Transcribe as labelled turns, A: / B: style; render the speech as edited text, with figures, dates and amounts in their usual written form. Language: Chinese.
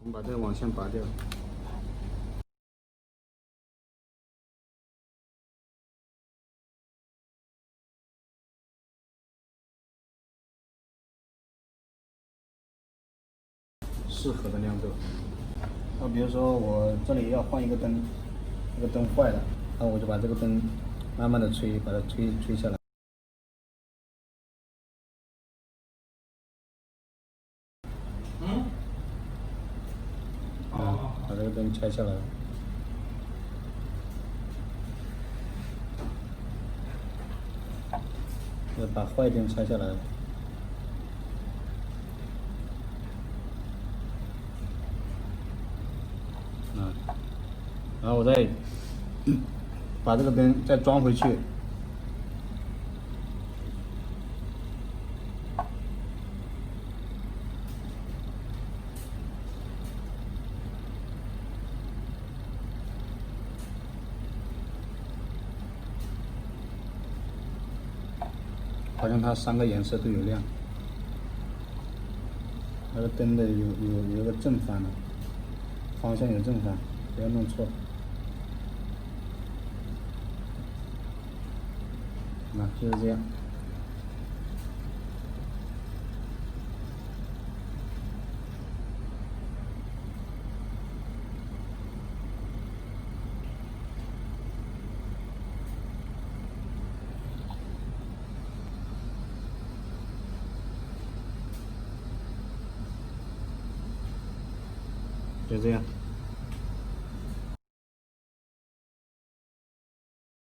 A: 我们把这个网线拔掉。适合的亮度。那比如说我这里要换一个灯，这个灯坏了，那我就把这个灯慢慢的吹，把它吹下来。把这个灯拆下来。要把坏灯拆下来。然后我再把这个灯再装回去。好像它3个颜色都有亮。那个灯的有个正反的，方向有正反，不要弄错。就是这样。就这样。